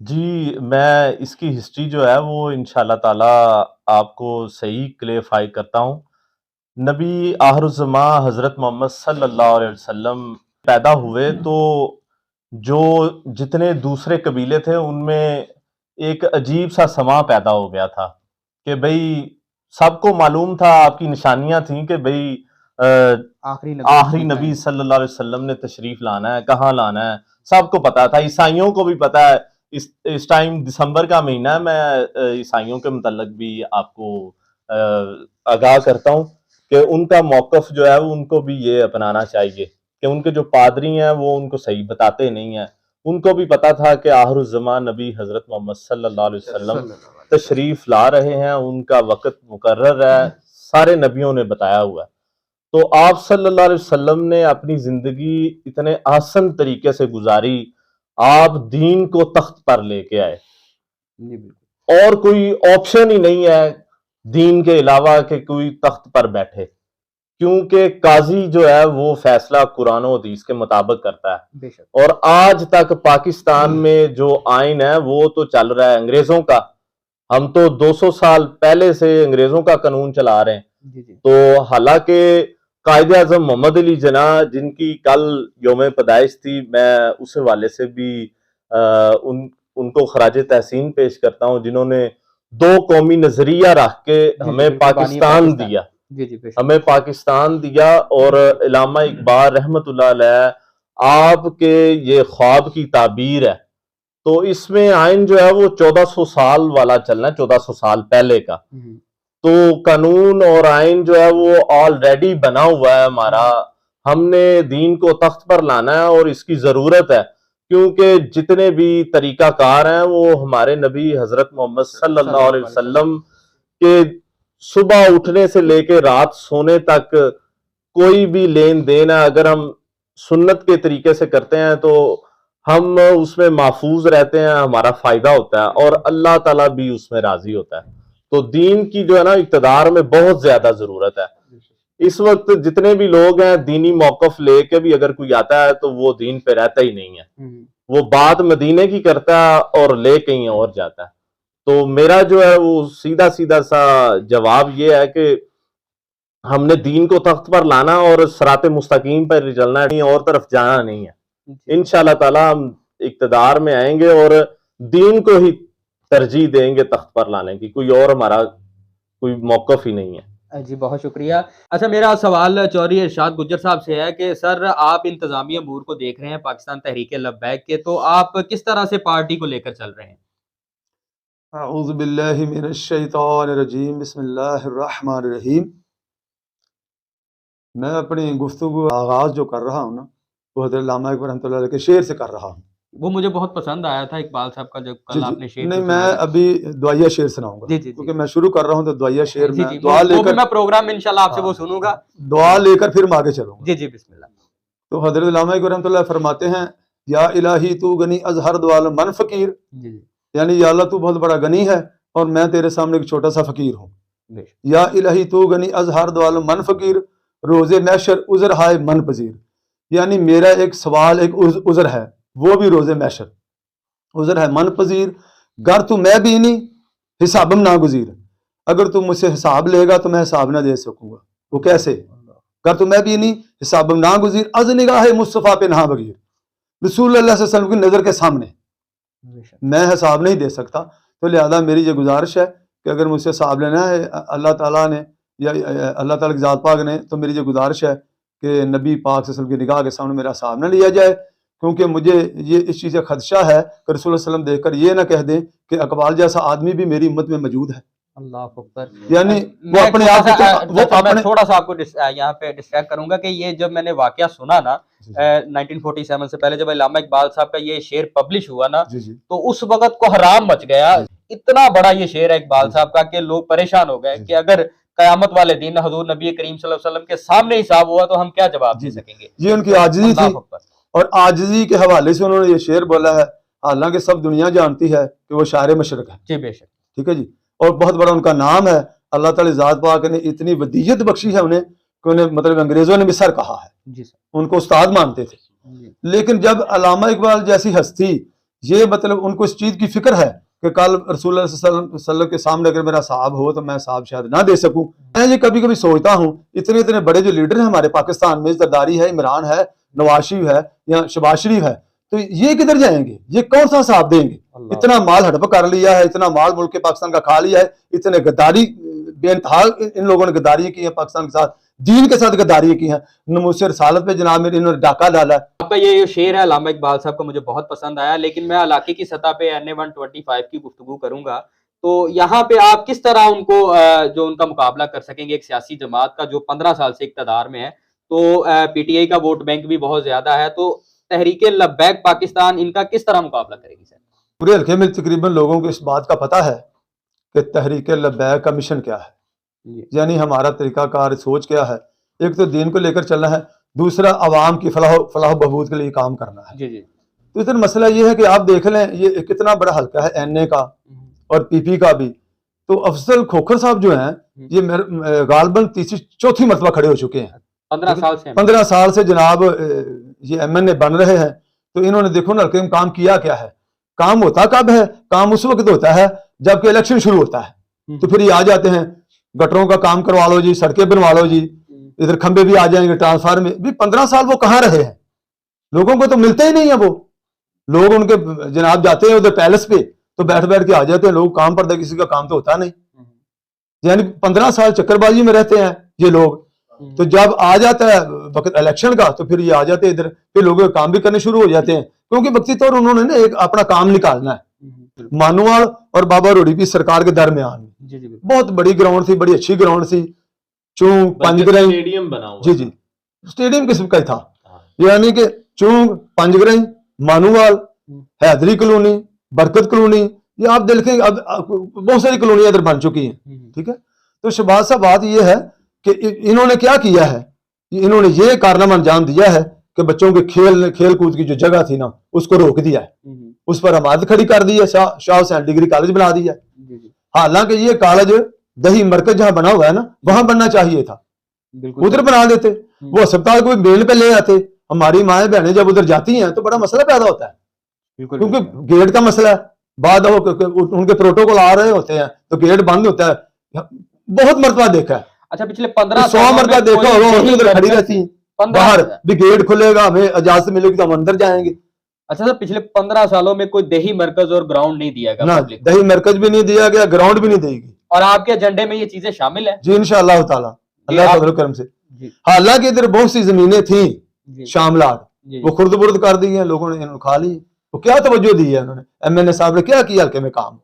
جی میں اس کی ہسٹری جو ہے وہ انشاءاللہ تعالی آپ کو صحیح کلیریفائی کرتا ہوں۔ نبی آخر الزماں حضرت محمد صلی اللہ علیہ وسلم پیدا ہوئے تو جو جتنے دوسرے قبیلے تھے ان میں ایک عجیب سا سماں پیدا ہو گیا تھا کہ بھئی سب کو معلوم تھا، آپ کی نشانیاں تھیں کہ بھئی آخری نبی صلی اللہ علیہ وسلم نے تشریف لانا ہے، کہاں لانا ہے، سب کو پتا تھا، عیسائیوں کو بھی پتا ہے۔ اس ٹائم دسمبر کا مہینہ ہے، میں عیسائیوں کے متعلق بھی آپ کو آگاہ کرتا ہوں کہ ان کا موقف جو ہے وہ ان کو بھی یہ اپنانا چاہیے کہ ان کے جو پادری ہیں وہ ان کو صحیح بتاتے نہیں ہیں۔ ان کو بھی پتا تھا کہ آخر الزمان نبی حضرت محمد صلی اللہ علیہ وسلم تشریف لا رہے ہیں، ان کا وقت مقرر ہے، سارے نبیوں نے بتایا ہوا ہے۔ تو آپ صلی اللہ علیہ وسلم نے اپنی زندگی اتنے آسن طریقے سے گزاری، آپ دین کو تخت پر لے کے آئے، اور کوئی آپشن ہی نہیں ہے دین کے علاوہ کہ کوئی تخت پر بیٹھے، کیونکہ قاضی جو ہے وہ فیصلہ قرآن و حدیث کے مطابق کرتا ہے۔ اور آج تک پاکستان میں جو آئین ہے وہ تو چل رہا ہے انگریزوں کا، ہم تو 200 سال پہلے سے انگریزوں کا قانون چلا رہے ہیں۔ تو حالانکہ قائد اعظم محمد علی جناح جن کی کل یوم پیدائش تھی، میں اس حوالے سے بھی ان کو خراج تحسین پیش کرتا ہوں، جنہوں نے دو قومی نظریہ رکھ کے ہمیں پاکستان دیا، ہمیں پاکستان دیا۔ اور علامہ اقبال رحمت اللہ علیہ آپ کے یہ خواب کی تعبیر ہے۔ تو اس میں آئین جو ہے وہ 1400 سال والا چلنا ہے، 1400 سال پہلے کا۔ تو قانون اور آئین جو ہے وہ آلریڈی بنا ہوا ہے ہمارا، ہم نے دین کو تخت پر لانا ہے اور اس کی ضرورت ہے، کیونکہ جتنے بھی طریقہ کار ہیں وہ ہمارے نبی حضرت محمد صلی اللہ علیہ وسلم کے صبح اٹھنے سے لے کے رات سونے تک کوئی بھی لین دین ہے، اگر ہم سنت کے طریقے سے کرتے ہیں تو ہم اس میں محفوظ رہتے ہیں، ہمارا فائدہ ہوتا ہے اور اللہ تعالیٰ بھی اس میں راضی ہوتا ہے۔ تو دین کی جو ہے نا اقتدار میں بہت زیادہ ضرورت ہے۔ اس وقت جتنے بھی لوگ ہیں دینی موقف لے کے بھی اگر کوئی آتا ہے تو وہ دین پہ رہتا ہی نہیں ہے، وہ بات مدینے کی کرتا ہے اور لے کہیں اور جاتا ہے۔ تو میرا جو ہے وہ سیدھا سیدھا سا جواب یہ ہے کہ ہم نے دین کو تخت پر لانا اور صراط مستقیم پر چلنا ہے، اور طرف جانا نہیں ہے۔ انشاءاللہ تعالی ہم اقتدار میں آئیں گے اور دین کو ہی ترجیح دیں گے تخت پر لانے کی، کوئی اور ہمارا کوئی موقف ہی نہیں ہے۔ جی بہت شکریہ۔ اچھا میرا سوال چودھری ارشاد گجر صاحب سے ہے کہ سر آپ انتظامی امور کو دیکھ رہے ہیں پاکستان تحریک لبیک کے، تو آپ کس طرح سے پارٹی کو لے کر چل رہے ہیں؟ اعوذ باللہ من الشیطان الرجیم، بسم اللہ الرحمن الرحیم۔ میں اپنی گفتگو آغاز جو کر رہا ہوں نا وہ حضرت علامہ اقبال رحمۃ اللہ علیہ کے شعر سے کر رہا ہوں۔ وہ مجھے بہت پسند آیا تھا اقبال صاحب کا، جب کل آپ نے شعر نہیں، میں ابھی دعائیہ شعر سناؤں گا، کیونکہ میں شروع کر رہا ہوں تو دعائیہ شعر میں دعا لے کر، میں پروگرام انشاءاللہ آپ سے وہ سنوں گا، دعا لے کر پھر میں آگے چلوں گا۔ جی بسم اللہ۔ تو حضرت علامہ اقبال رحمۃ اللہ فرماتے ہیں، یا الہی تو غنی از ہر دوال من فقیر، یعنی یا اللہ تو بہت بڑا غنی ہے اور میں تیرے سامنے ایک چھوٹا سا فقیر ہوں۔ یا الہی تو غنی از ہر دوال من فقیر، روز محشر عذر ہائے من پذیر، یعنی میرا ایک سوال ایک عذر ہے، وہ بھی روز محشر عذر ہے من پذیر، گر تو میں بھی نہیں حسابم ناگزیر، اگر تم مجھ سے حساب لے گا تو میں حساب نہ دے سکوں گا۔ وہ کیسے؟ گر تو میں بھی نہیں حسابم ناگزیر، از نگاہ مصطفیٰ پہ نہا بغیر، رسول اللہ صلی اللہ علیہ وسلم کی نظر کے سامنے میں حساب نہیں دے سکتا۔ تو لہذا میری یہ گزارش ہے کہ اگر مجھ سے حساب لینا ہے اللہ تعالیٰ نے یا اللہ تعالیٰ کی ذات پاک نے، تو میری یہ گزارش ہے کہ نبی پاک صلی اللہ علیہ وسلم کی نگاہ کے سامنے میرا حساب نہ لیا جائے، کیونکہ مجھے یہ اس چیز کا خدشہ ہے کہ رسول اللہ علیہ وسلم دیکھ کر یہ نہ کہہ دیں کہ اقبال جیسا آدمی بھی میری امت میں موجود ہے۔ اللہ اکبر۔ یعنی وہ اپنے آپ میں تھوڑا سا آپ کو یہاں پہ ڈسٹریکٹ کروں گا کہ یہ جب میں نے واقعہ سنا نا 1947 سے پہلے، جب علامہ اقبال صاحب کا یہ شعر پبلش ہوا نا، تو اس وقت کو حرام مچ گیا۔ اتنا بڑا یہ شعر ہے اقبال صاحب کا کہ لوگ پریشان ہو گئے کہ اگر قیامت والے دن حضور نبی کریم صلی اللہ علیہ وسلم کے سامنے حساب ہوا تو ہم کیا جواب دے سکیں گے۔ یہ ان کی عاجزی تھی، اور عاجزی کے حوالے سے انہوں نے یہ شعر بولا ہے، حالانکہ سب دنیا جانتی ہے کہ وہ شاعر مشرق ہے۔ جی بے شک، ٹھیک ہے جی، اور بہت بڑا ان کا نام ہے۔ اللہ تعالی ذات پاک نے اتنی ودیت بخشی ہے انہیں کہ انہیں مطلب انگریزوں نے بھی سر کہا ہے، ان کو استاد مانتے تھے۔ لیکن جب علامہ اقبال جیسی ہستی یہ مطلب ان کو اس چیز کی فکر ہے کہ کل رسول اللہ صلی اللہ علیہ وسلم کے سامنے اگر میرا صاحب ہو تو میں صاحب شاید نہ دے سکوں. میں یہ کبھی کبھی سوچتا ہوں اتنے بڑے جو لیڈر ہیں ہمارے پاکستان میں, زرداری ہے, عمران ہے, نواز شریف ہے یا شہباز شریف ہے, تو یہ کدھر جائیں گے؟ یہ کون سا صاحب دیں گے؟ اتنا مال ہڑپ کر لیا ہے, اتنا مال ملک کے پاکستان کا کھا لیا ہے, اتنے غداری بے انتہا ان لوگوں نے غداری کی ہے پاکستان کے ساتھ, دین کے ساتھ غداری کی ہے. نموس رسالت پہ جناب میرے انہوں نے ڈاکہ ڈالا ہے. آپ کا یہ شعر ہے علامہ اقبال صاحب کا مجھے بہت پسند آیا, لیکن میں علاقے کی سطح پہ NA-125 کی گفتگو کروں گا. تو یہاں پہ آپ کس طرح ان کو جو ان کا مقابلہ کر سکیں گے ایک سیاسی جماعت کا جو 15 سال سے اقتدار میں ہے, تو PTI کا ووٹ بینک بھی بہت زیادہ ہے, تو تحریک لبیک پاکستان ان کا کس طرح مقابلہ کرے گی سر؟ پورے حلقے میں تقریباً لوگوں کو اس بات کا پتہ ہے کہ تحریک لبیک کا مشن کیا ہے, یعنی ہمارا طریقہ کار سوچ کیا ہے. ایک تو دین کو لے کر چلنا ہے, دوسرا عوام کی فلاح و بہبود کے لیے کام کرنا ہے. جی جی. تو ادھر مسئلہ یہ ہے کہ آپ دیکھ لیں یہ کتنا بڑا حلقہ ہے NA کا اور PP کا بھی. تو افضل کھوکھر صاحب جو ہیں یہ غالباً تیسری چوتھی مرتبہ کھڑے ہو چکے ہیں 15 سال سے جناب یہ MNA بن رہے ہیں. تو انہوں نے دیکھو نا حلقے میں کام کیا کیا ہے. کام ہوتا کب ہے؟ کام اس وقت ہوتا ہے جب کہ الیکشن شروع ہوتا ہے. تو پھر یہ آ جاتے ہیں گٹروں کا کام کروا لو جی, سڑکیں بنوا لو جی, ادھر کھمبے بھی آ جائیں گے, ٹرانسفارم میں بھی. 15 سال وہ کہاں رہے ہیں؟ لوگوں کو تو ملتے ہی نہیں ہیں. وہ لوگ ان کے جناب جاتے ہیں ادھر پیلس پہ تو بیٹھ کے آ جاتے ہیں. لوگ کام پر دے, کسی کا کام تو ہوتا نہیں. یعنی 15 سال چکر بازی میں رہتے ہیں یہ لوگ. تو جب آ جاتا ہے وقت الیکشن کا تو پھر یہ آ جاتے ہیں ادھر, پھر لوگوں کے کام بھی کرنے شروع ہو جاتے ہیں, کیونکہ وقتی طور انہوں نے نا ایک اپنا کام نکالنا ہے. مانوال اور بابا روڑی بھی سرکار کے درمیان بہت بڑی گراؤنڈ تھی, بڑی اچھی گراؤنڈ تھی. چونگ پنجگرئی اسٹیڈیم بنا ہوا, جی اسٹیڈیم قسم کا ہی تھا. یعنی کہ چونگ, پنجگرئی, مانوال, حیدری کلونی, برکت کلونی, یہ آپ دیکھیں اب بہت ساری کلونیاں ادھر بن چکی ہیں. ٹھیک ہے. تو شہباز صاحب بات یہ ہے کہ انہوں نے کیا کیا ہے, انہوں نے یہ کارنامہ انجام دیا ہے کہ بچوں کے کھیل کود کی جو جگہ تھی نا اس کو روک دیا ہے, اس پر عمارت کھڑی کر دی ہے, شاہ حسین ڈگری کالج بنا دیا ہے. حالانکہ یہ کالج دہی مرکز جہاں بنا ہوا ہے نا وہاں بننا چاہیے تھا, ادھر بنا دیتے. وہ اسپتال کو بیل پہ لے آتے. ہماری مائیں بہنیں جب ادھر جاتی ہیں تو بڑا مسئلہ پیدا ہوتا ہے, کیونکہ گیٹ کا مسئلہ ہے. بعد ان کے پروٹوکول آ رہے ہوتے ہیں تو گیٹ بند ہوتا ہے. بہت مرتبہ دیکھا ہے. اچھا پچھلے 15 100 مرتبہ دیکھا ہوگا, ادھر کھڑی رہتی ہیں. باہر بھی گیٹ کھلے گا, ہمیں اجازت ملے گی تو ہم اندر جائیں گے. اچھا سر, پچھلے 15 سالوں میں کوئی دیہی مرکز اور گراؤنڈ نہیں دیا گیا, دیہی مرکز بھی نہیں دیا گیا, گراؤنڈ بھی نہیں دے گی. اور آپ کے ایجنڈے میں یہ چیزیں شامل ہیں؟ جی انشاءاللہ تعالی, اللہ فضل و کرم سے. حالانکہ ادھر بہت سی زمینیں تھیں شاملات, وہ خرد برد کر دی ہیں لوگوں نے, انہوں نے کھا لی. وہ کیا توجہ دی ہے انہوں نے, MNA صاحب نے کیا کیا حلقے میں کام.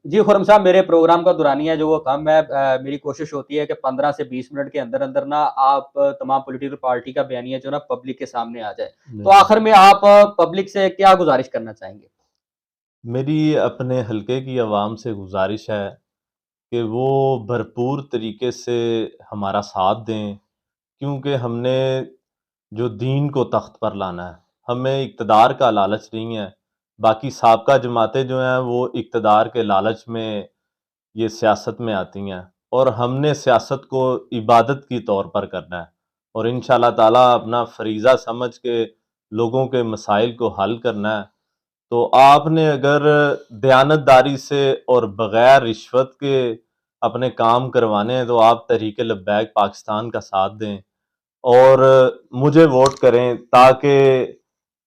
جی خرم صاحب, میرے پروگرام کا دورانیہ جو وہ کم ہے, میری کوشش ہوتی ہے کہ 15 سے 20 منٹ کے اندر اندر نا آپ تمام پولیٹیکل پارٹی کا بیانیہ جو نا پبلک کے سامنے آ جائے. تو آخر میں آپ پبلک سے کیا گزارش کرنا چاہیں گے؟ میری اپنے حلقے کی عوام سے گزارش ہے کہ وہ بھرپور طریقے سے ہمارا ساتھ دیں, کیونکہ ہم نے جو دین کو تخت پر لانا ہے, ہمیں اقتدار کا لالچ نہیں ہے. باقی سابقہ جماعتیں جو ہیں وہ اقتدار کے لالچ میں یہ سیاست میں آتی ہیں, اور ہم نے سیاست کو عبادت کی طور پر کرنا ہے, اور انشاءاللہ تعالیٰ اپنا فریضہ سمجھ کے لوگوں کے مسائل کو حل کرنا ہے. تو آپ نے اگر دیانتداری سے اور بغیر رشوت کے اپنے کام کروانے ہیں تو آپ تحریک لبیک پاکستان کا ساتھ دیں اور مجھے ووٹ کریں, تاکہ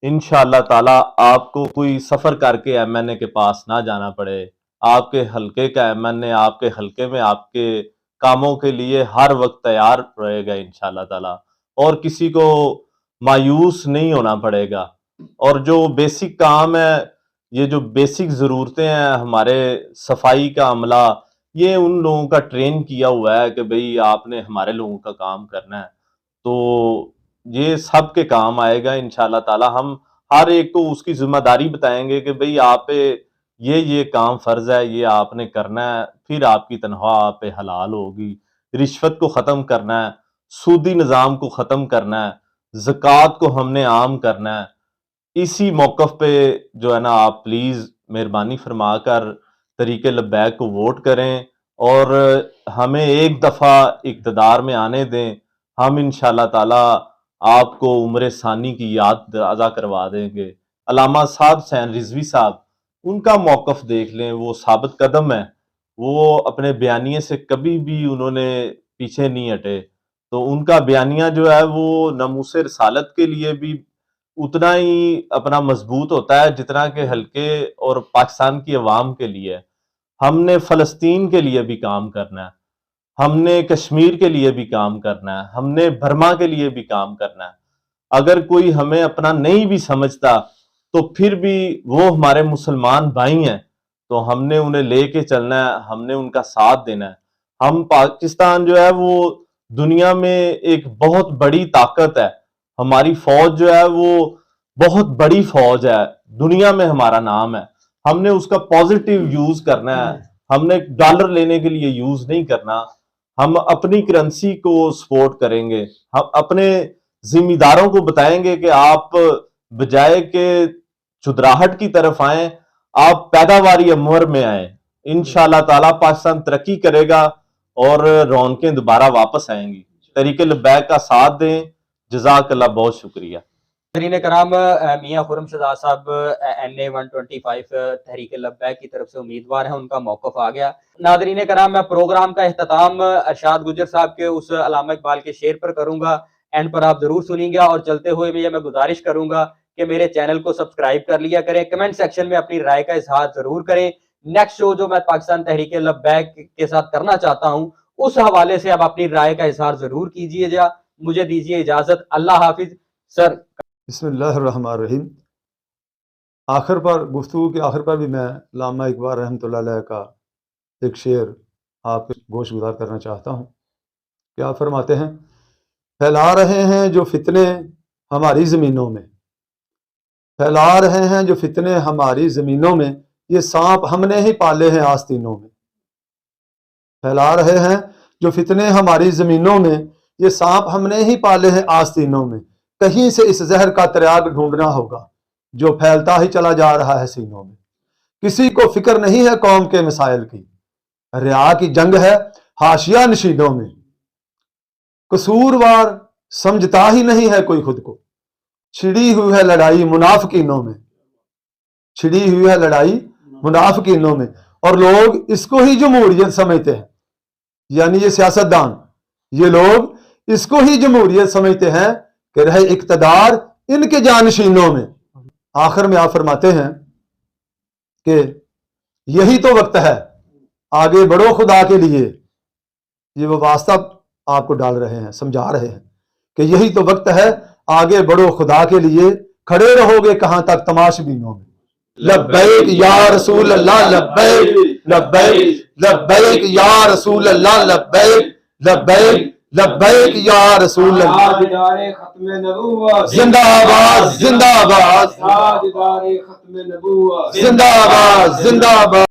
انشاءاللہ تعالیٰ آپ کو کوئی سفر کر کے MNA کے پاس نہ جانا پڑے. آپ کے حلقے کا MNA آپ کے حلقے میں آپ کے کاموں کے لیے ہر وقت تیار رہے گا انشاءاللہ تعالیٰ, اور کسی کو مایوس نہیں ہونا پڑے گا. اور جو بیسک کام ہے, یہ جو بیسک ضرورتیں ہیں, ہمارے صفائی کا عملہ, یہ ان لوگوں کا ٹرین کیا ہوا ہے کہ بھئی آپ نے ہمارے لوگوں کا کام کرنا ہے. تو یہ سب کے کام آئے گا انشاءاللہ تعالیٰ. ہم ہر ایک کو اس کی ذمہ داری بتائیں گے کہ بھئی آپ پہ یہ کام فرض ہے, یہ آپ نے کرنا ہے, پھر آپ کی تنخواہ آپ پہ حلال ہوگی. رشوت کو ختم کرنا ہے, سودی نظام کو ختم کرنا ہے, زکوٰۃ کو ہم نے عام کرنا ہے. اسی موقف پہ جو ہے نا آپ پلیز مہربانی فرما کر تحریک لبیک کو ووٹ کریں اور ہمیں ایک دفعہ اقتدار میں آنے دیں. ہم انشاءاللہ تعالیٰ آپ کو عمر ثانی کی یاد ادا کروا دیں گے. علامہ صاحب حسین رضوی صاحب، ان کا موقف دیکھ لیں، وہ ثابت قدم ہے، وہ اپنے بیانیے سے کبھی بھی انہوں نے پیچھے نہیں ہٹے. تو ان کا بیانیہ جو ہے وہ ناموس رسالت کے لیے بھی اتنا ہی اپنا مضبوط ہوتا ہے جتنا کہ حلقے اور پاکستان کی عوام کے لیے. ہم نے فلسطین کے لیے بھی کام کرنا ہے، ہم نے کشمیر کے لیے بھی کام کرنا ہے، ہم نے برما کے لیے بھی کام کرنا ہے. اگر کوئی ہمیں اپنا نہیں بھی سمجھتا تو پھر بھی وہ ہمارے مسلمان بھائی ہیں، تو ہم نے انہیں لے کے چلنا ہے، ہم نے ان کا ساتھ دینا ہے. ہم پاکستان جو ہے وہ دنیا میں ایک بہت بڑی طاقت ہے، ہماری فوج جو ہے وہ بہت بڑی فوج ہے، دنیا میں ہمارا نام ہے. ہم نے اس کا پازیٹیو یوز کرنا ہے، ہم نے ڈالر لینے کے لیے یوز نہیں کرنا. ہم اپنی کرنسی کو سپورٹ کریں گے، ہم اپنے ذمہ داروں کو بتائیں گے کہ آپ بجائے کہ چدراہٹ کی طرف آئیں، آپ پیداواری امور میں آئیں. انشاءاللہ تعالیٰ پاکستان ترقی کرے گا اور رونقیں دوبارہ واپس آئیں گی. طریق لبیک کا ساتھ دیں. جزاک اللہ، بہت شکریہ. ناظرین کرام، میاں خرم شہزاد صاحب NA 125 تحریک لبیک کی طرف سے امیدوار ہیں، ان کا موقف آ گیا. ناظرین کرام، میں پروگرام کا اختتام ارشاد گجر صاحب کے اس علامہ اقبال کے شعر پر کروں گا، اینڈ پر آپ ضرور سنیں گے. اور چلتے ہوئے بھی میں گزارش کروں گا کہ میرے چینل کو سبسکرائب کر لیا کریں، کمنٹ سیکشن میں اپنی رائے کا اظہار ضرور کریں. نیکسٹ شو جو میں پاکستان تحریک لبیک کے ساتھ کرنا چاہتا ہوں اس حوالے سے آپ اپنی رائے کا اظہار ضرور کیجیے گا. مجھے دیجیے اجازت. اللہ حافظ. سر. بسم اللہ الرحمن الرحیم. آخر پر گفتگو کے آخر پر بھی میں علامہ اقبال رحمۃ اللہ علیہ کا ایک شعر آپ کے گوش گزار کرنا چاہتا ہوں. کیا فرماتے ہیں؟ پھیلا رہے ہیں جو فتنے ہماری زمینوں میں، پھیلا رہے ہیں جو فتنے ہماری زمینوں میں، یہ سانپ ہم نے ہی پالے ہیں آستینوں میں. پھیلا رہے ہیں جو فتنے ہماری زمینوں میں، یہ سانپ ہم نے ہی پالے ہیں آستینوں میں. کہیں سے اس زہر کا تریاگ ڈھونڈنا ہوگا جو پھیلتا ہی چلا جا رہا ہے سینوں میں. کسی کو فکر نہیں ہے قوم کے مسائل کی، رعا کی جنگ ہے حاشیہ نشینوں میں. قصوروار سمجھتا ہی نہیں ہے کوئی خود کو، چھڑی ہوئی ہے لڑائی منافقینوں میں، چھڑی ہوئی ہے لڑائی منافقینوں میں. اور لوگ اس کو ہی جمہوریت سمجھتے ہیں، یعنی یہ سیاستدان، یہ لوگ اس کو ہی جمہوریت سمجھتے ہیں کہ رہے اقتدار ان کے جانشینوں میں. آخر میں آپ فرماتے ہیں کہ یہی تو وقت ہے آگے بڑھو خدا کے لیے. یہ وہ واسطہ آپ کو ڈال رہے ہیں، سمجھا رہے ہیں کہ یہی تو وقت ہے آگے بڑھو خدا کے لیے. کھڑے رہو گے کہاں تک تماشبینوں میں. لبیک یا رسول اللہ لبیک لبیک لبیک یا رسول اللہ لبیک لبیک لبیک یا رسول اللہ. تاجدار ختم نبوت زندہ آباد زندہ آباد تاجدار ختم نبوت زندہ آباد زندہ آباد.